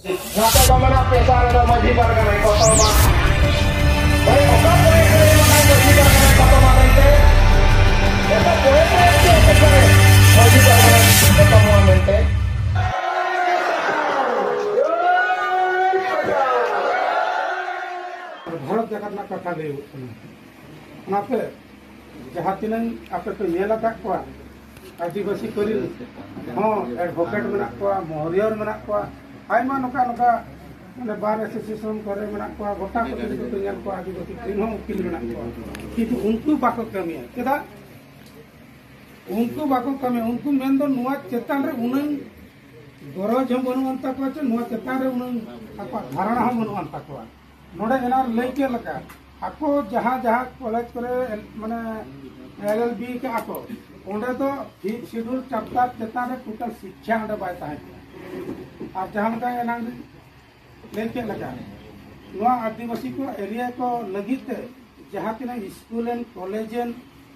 Ngapa kemana pesan ada maji barang kota mak? Baik, oke boleh boleh makan maji barang kota mak nanti. Kita boleh boleh pesan maji barang kota mak nanti. Bharat जगत ना कथा ले नापे जहाँ तीन आपे पे मेला तक को आदिवासी करी हाँ एडवोकेट मना को मोहरियर मना को आयमा नोका नोका माने बार एसोसिएशन करे मना को गोटा को तो नेल को आदिवासी तीन हम उकिल मना को किंतु उनको बाको कमी है केदा उनको बाको कमी उनको मेन दो नुआ चेतन रे उनन गरज हम बनवंता को नुआ चेतन रे उनन आपा धारणा हम बनवंता को नोडे एनार लैके लका आको जहाँ जहाँ कॉलेज करे माने एलएलबी के आको ओंडे तो शेड्यूल चैप्टर चेतान रे टोटल शिक्षा ओंडे बाय ताहे आप जहाँ का एनार लैके लका नोआ आदिवासी को एरिया को लगिते जहाँ तिना स्कूल एंड कॉलेज एंड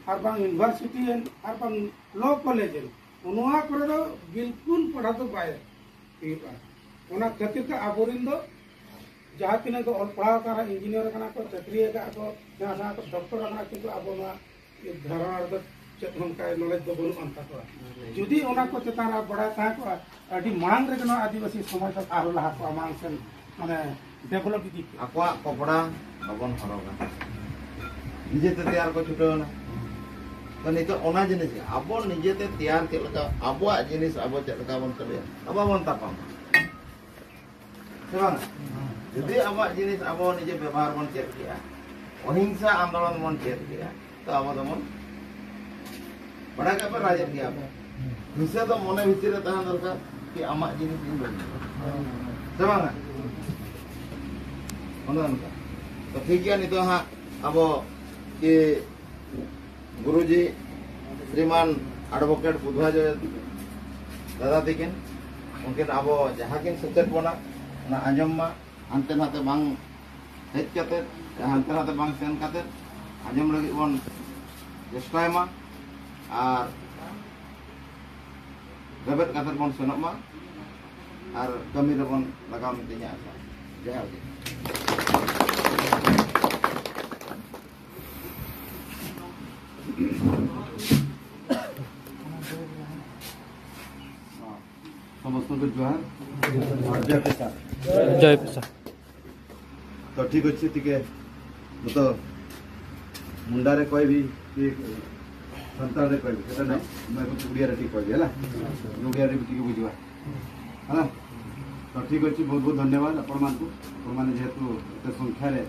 और बांग यूनिवर्सिटी एंड और बांग लॉ कॉलेज एंड नोआ करे दो बिल्कुल पढ़ा तो बाय पीपा ओना खातिर का आबोरिन दो जहाँ तीन को पढ़ाव करा इंजीनियर कना को चाकरी को जहाँ को डॉक्टर कना किंतु अब धारणा दो चेत हमका नॉलेज दो बनु अंता को जुदी ओना को चेतान बड़ा ता को अडी मांग रे कना आदिवासी समाज तक आरो लहा को मांग से माने डेवलप दी akwa कपड़ा babon horoga निजे ते तैयार को छुटो ना तो नितो ओना जिनिस abo निजे ते तैयार के लका abo जिनिस abo चेत लका बन करे abo बन तापम सेबा यदि अब जिनिस अब निजे व्यवहार बन चेक किया अहिंसा आंदोलन बन चेक किया तो अब दमन बड़ा का पर राजन किया हिंसा तो मने भीतर तहन दरकार कि आमा जिनिस इन बन सेबा ना का तो ठीक है नितो हां अब कि गुरुजी श्रीमान एडवोकेट बुधवा जो दादा दिकिन उनके अब जहां किन सचेत बना ना आंजम मा हानते नाते बांग हेज काते हानते नाते बांग सेन काते आंजम लगी बन चेष्टाय मा आर बेबेट काते बन सेनोग मा आर कमी रे बन लगाव मितिया आसा जय हो समस्त को जोहार जय प्रसाद तो ठीक अच्छे टिके तो मुंडा रे कोई भी संतान रे कोई भी सेटा नै मैं कुछ उड़िया रे ठीक कहबी हला उड़िया रे टिके बुझवा हला तो ठीक अच्छे बहुत बहुत धन्यवाद आपण माने जेहेतु एते संख्या रे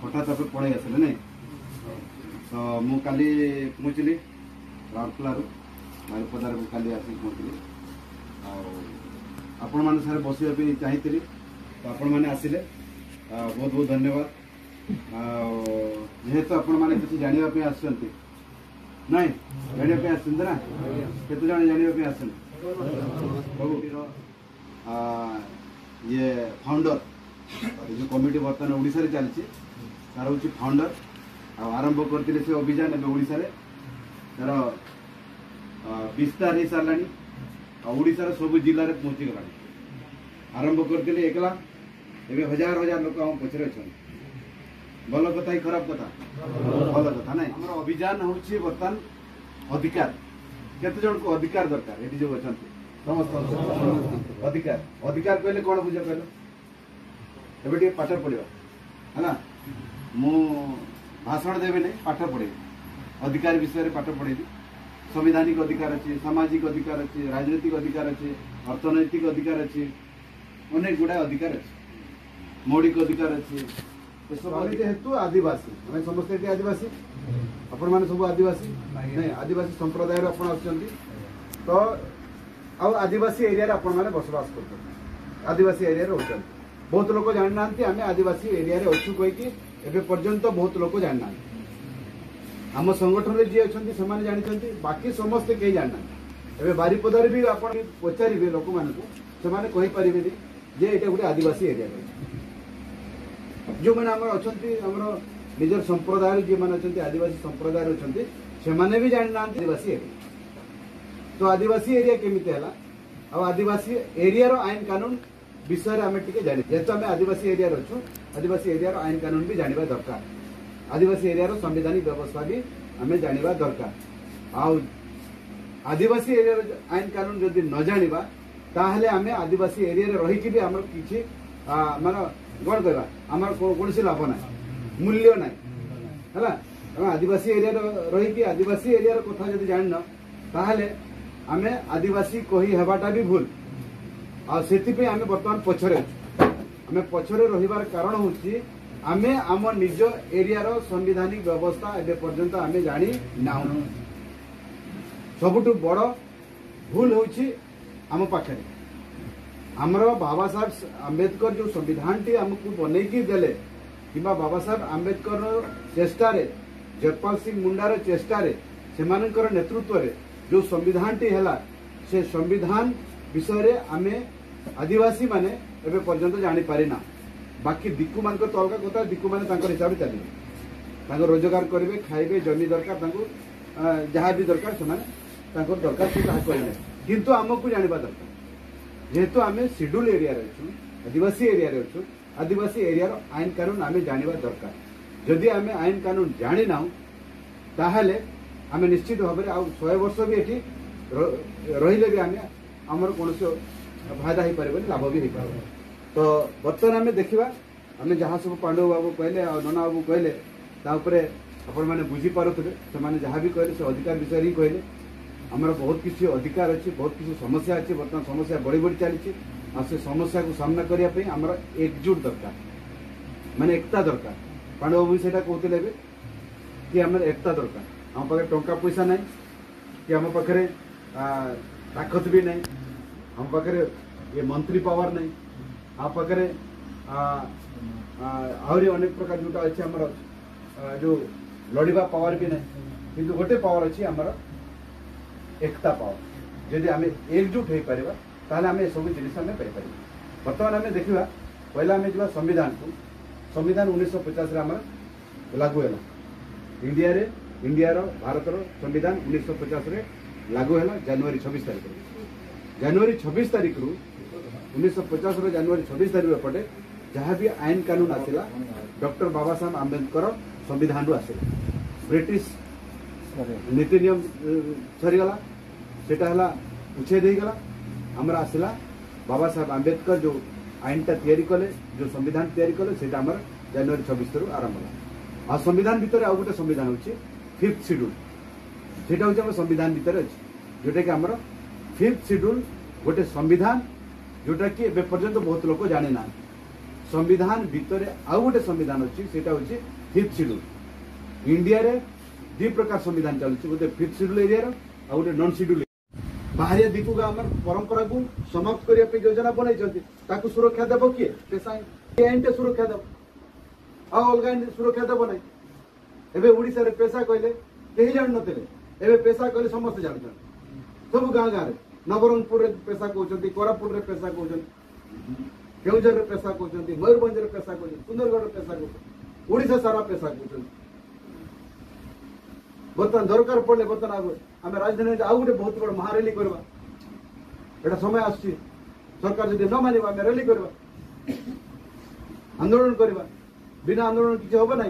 हठात आप पड़े आसले नै तो मु काली पहुंचली राउरकेला रो बारिपदार को काली आसी पहुंचली आपण मान सारे बसिया पे चाहिए तो आपण मैंने आसिले बहुत बहुत धन्यवाद जेहेतु आपण मैंने किसी जानिबा पे आसछन्ती नहीं जानिबा पे आसछन्ती ना केते जण जानिबा पे आसछन्ती बाबू ये फाउंडर जो कमिटी बर्तमान ओडिसा रे चलछि तार होछि फाउंडर आरंभ करथिले से अभियान एबे ओडिसा रे तार विस्तार ही सारलानी ओडिसा सब जिले में पहुंची गला आरंभ करते एकला एवं हजार हजार लोक हम पचरे भल कथा ही खराब कथा भल कथा ना आम अभियान हूँ बर्तमान अधिकार केते जन को अधिकार दरकार ये जो अच्छा समस्त अधिकार अधिकार कहले कौन बुझे कहल ए पाठ पढ़ा है मु भाषण देवे नहीं पाठ पढ़े अधिकार विषय पाठ पढ़ेबी संवैधानिक अधिकार अच्छे सामाजिक अधिकार अच्छे राजनीतिक अधिकार अच्छे अर्थनैतिक अधिकार अच्छे अनेक गुड़ा अधिकार अच्छे मौलिक अधिकार अच्छे जेहेतु आदिवासी मैं समस्त आदिवासी आपण मैंने सब आदिवासी नहीं आदिवासी संप्रदाय तो आदिवासी एरिया आपण मैंने बसवास कर आदिवासी एरिया रोचन बहुत लोग जाना आम आदिवासी एरिया अच्छु कहीकि पर्यंत बहुत लोग जाना आम संगठन जी अच्छा से जानते बाकी समस्ते कहीं जानना एवं बारिपदार भी आप पचारे लोक मानक कहीपर जे ये गोटे आदिवासी एरिया जो मैंने अच्छा निजर संप्रदाय जो मैंने अच्छा आदिवासी संप्रदाय अच्छा से भी जाना आदिवासी एरिया तो आदिवासी एरिया केमी है आदिवासी एरिया आईन कानून विषय आम टे जानी जेहेतु आम आदिवासी एरिया अच्छु आदिवासी एरिया आईन कानून भी जाना दरकार आदिवासी एरिया संवैधानिक व्यवस्था भी आम जाना दरकार आदिवासी एरिया आईन कानून जदि न जाना ताहले आम आदिवासी एरिया रही भी आम कि मान कौन कहवा आम कौन लाभ ना मूल्य ना है आदिवासी एरिया रही आदिवासी एरिया कथा जब जान ताहले आम आदिवासी कही हेबाटा भी भूल आम बर्तमान पछरे आम पछरे रहिबार कारण होची आमे आम निज एरिया रो संवैधानिक व्यवस्था एबे पर्यंत आमे जानी नाउ सबुठु बड़ भूल होची आम पाखे आमर बाबा साहब आंबेडकर जो संविधान टी आमको बनईकी देले किंबा बाबा साहब आंबेडकर चेष्टा रे जयपाल सिंह मुंडार चेष्टा रे सेमानकर नेतृत्व रे जो संविधान टी हैला से संविधान विषय रे आमे आदिवासी माने एबे पर्यंत जानी पारिना बाकी दिक्कु मान तो अलग कथा दिक्कु माने तांकर हिसाब से चलिए रोजगार करेंगे खाइबे जमी दरकार जहाँ भी दरकार से दरकार से करेंगे किंतु आमको जानवा दरकार जेहेतु आम शेड्यूल एरिया आदिवासी एरिया अच्छु आदिवासी एरिया आईन कानून आम जानवा दरकार जदि आम आईन कानून जानी ना ताहले आम निश्चित भाव में 100 वर्ष भी ये रही भी आमर कौन फायदा हो पारे लाभ भी हो पारे तो बर्तमान आम देखा आम जहाँ सब पांडव बाबू कहले नना बाबू कहले आपण मैंने बुझी पारुथे से जहाँ भी कहले से अधिकार विषय ही कहले आमर बहुत किसी अधिकार अच्छी बहुत किसी समस्या अच्छी बर्तमान समस्या बढ़ी बढ़ी चली से समस्या को सामना करने आमर एकजुट दरकार माने एकता दरकार पांडव बाबू से कहते कि आम एकता दरकार आम पाखे टंका पैसा ना कि आम पाखे ताकत भी नहीं आम पाखे ये मंत्री पावर नहीं आ पाखे आहरी अनेक प्रकार जोटा अच्छे आमर जो लड़वा पावर भी नहीं किंतु गोटे पावर अच्छी आमर एकता पावर जदि आम एकजुट हो पार ताहले आम सब जिन आम पाइपर बर्तमान आम देखा पहला आम जा संविधान को संविधान 1950 आम लागू है इंडिया भारत संविधान 1950 लागू है जनवरी 26 तारीख जनवरी 26 तारीख रु 1950 जनवरी 26 तारीख पटे जहाँ भी आईन कानून आसला डॉक्टर बाबा साहब आंबेडकर संविधान रु आसला ब्रिटिश नीति नियम सरीगला सेटा उछेद होगला आमर आसला बाबा साहब आंबेडकर जो आईनटा तैयारी कले जो संविधान तैयारी कले सेटा आमर जनवरी 26 रु आरंभ होला आ संविधान भितर आ गोटे संविधान होची 5th शेड्यूल सेटा होची आम संविधान भितर अछि जोटा कि आमर 5th शेड्यूल गोटे संविधान जोटा कि एबे पर्यंत बहुत लोग जाने ना संविधान भितर आउ गोटे संविधान अच्छी सेटा होची 5th शेड्यूल इंडिया रे दु प्रकार संविधान चलुची गोटे 5th शेड्यूल एरिया रो आ गोटे नॉन शेड्यूल बाहरिया दिकु आमर परंपरा को समाप्त करिया पे योजना बनाई छथि ताकू सुरक्षा देबो किए पेशा आईनटे सुरक्षा देबो आ अलगा सुरक्षा देबो नै एबे ओडिसा रे पेशा कहले केही जान नथिले एबे पेशा कहले समस्त जानछन सब गाँ गाँ नवरंगपुर रे पेशा कहउछन्ती कोरापुर रे पेशा कहउछन्ती केउझर रे पेशा कहउछन्ती मयूरभंज रे पेशा कहउछन्ती सुंदरगढ़ रे पेशा कहउछन्ती ओडिसा सारा पेशा कहउछन्ती बर्तमान दरकार पड़े बर्तमान आम राजधानी आउ गोटे बहुत बड़ महारैली करवा एटा समय आसछि सरकार जदि न मानिबा आम रैली करवा आंदोलन करवा बिना आंदोलन किसी हम ना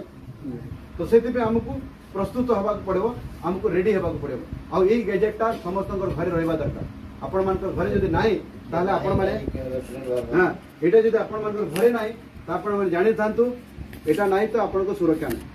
तो से आमको प्रस्तुत होगा पड़ो आमको रेडी होगा पड़ो आ गैजेटा समस्त घरे रहा दरकार आपण मान घरे जदि ना ताहले आपण माने हाँ एटा जदि आपण मान घरे ना तो आपण माने जानि थांतु एटा नाही तो आपण को सुरक्षा नहीं।